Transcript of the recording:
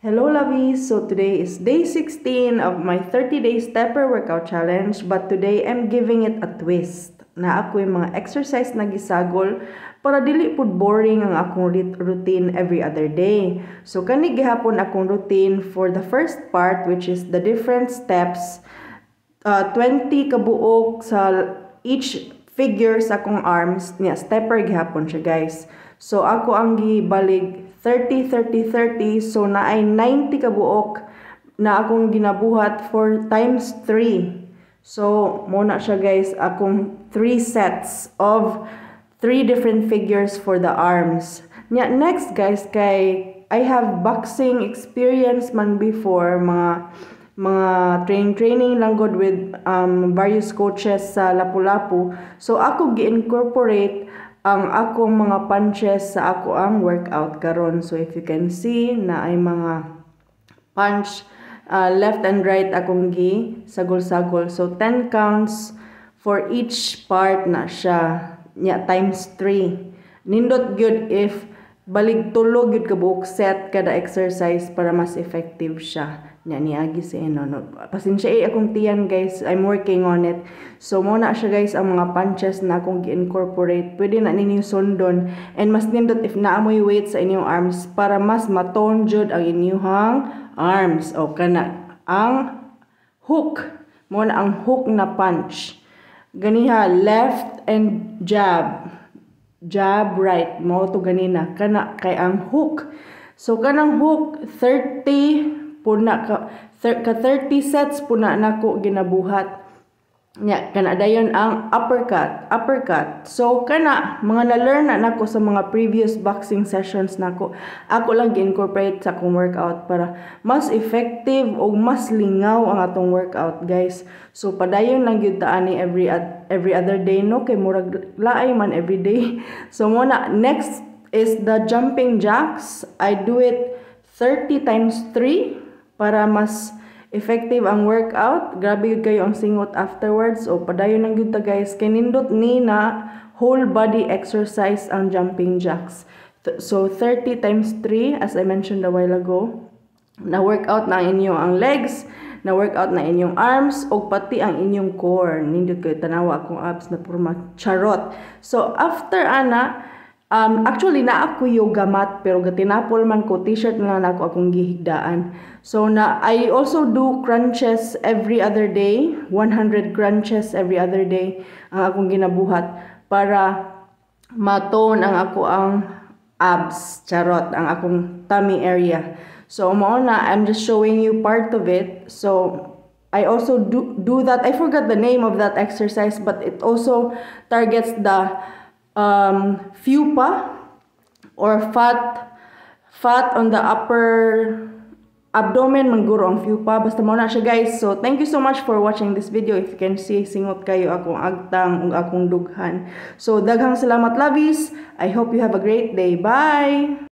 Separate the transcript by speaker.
Speaker 1: Hello lovies! So today is day 16 of my 30-day stepper workout challenge, but today I'm giving it a twist. Na ako yung mga exercise na gisagol para dili pud boring ang akong routine every other day. So kani gihapon akong routine for the first part, which is the different steps, 20 kabuok sa each figure sa akong arms niya. Stepper gihapon siya guys. So ako ang gibalig 30, 30, 30. So na ay 90 kabuok na akong ginabuhat for times 3. So muna siya guys, akong 3 sets of 3 different figures for the arms. Next guys, kay I have boxing experience man before, mga training lang good with various coaches sa Lapu-Lapu. So ako gi-incorporate ang akong mga punches sa ako ang workout karon. So if you can see na ay mga punch left and right akong gi sagol-sagol. So 10 counts for each part na siya. Times 3. Nindot gyud if balig tulo gyud ka buok set kada exercise para mas effective siya. Niagi si no. Pasensya akong tiyan guys, I'm working on it. So muna siya guys ang mga punches na akong gi-incorporate. Pwede na ninyo sundon, and mas nindot if naamoy weight sa inyong arms para mas matone jud ang inyong arms. O kana ang hook, muna ang hook na punch. Ganiha left and jab, right, mo to ganina kana kay ang hook. So kanang hook 30 puna ka 30 sets puna nako ginabuhat kana dayon ang uppercut. So kana mga na-learn na nako sa mga previous boxing sessions nako, ako lang gi-incorporate sa akong workout para mas effective o mas lingaw ang atong workout guys. So padayon lang gyud ta ani every other day no, kay murag laay man every day. So muna next is the jumping jacks. I do it 30 times 3 para mas effective ang workout. Grabe yun kayo ang singot afterwards. O padayon lang yun ta guys. Kinindot ni na whole body exercise ang jumping jacks. So 30 times 3 as I mentioned a while ago. Na workout na inyo ang legs, na workout na inyong arms, o pati ang inyong core. Nindot kayo tanawa akong abs na purma charot. So after ana, actually na ako yoga mat pero gatinapol man ko, t-shirt na lang ako akong gihigdaan. So na I also do crunches every other day, 100 crunches every other day ang akong ginabuhat para matone ang ako ang abs, charot, ang akong tummy area. So mao na, I'm just showing you part of it. So I also do that. I forgot the name of that exercise, but it also targets the fupa or fat on the upper abdomen, mangguro ang fupa. Basta mo na siya guys. So thank you so much for watching this video. If you can see, singot kayo akong agtang ug akong dughan. So daghang salamat lovies. I hope you have a great day. Bye!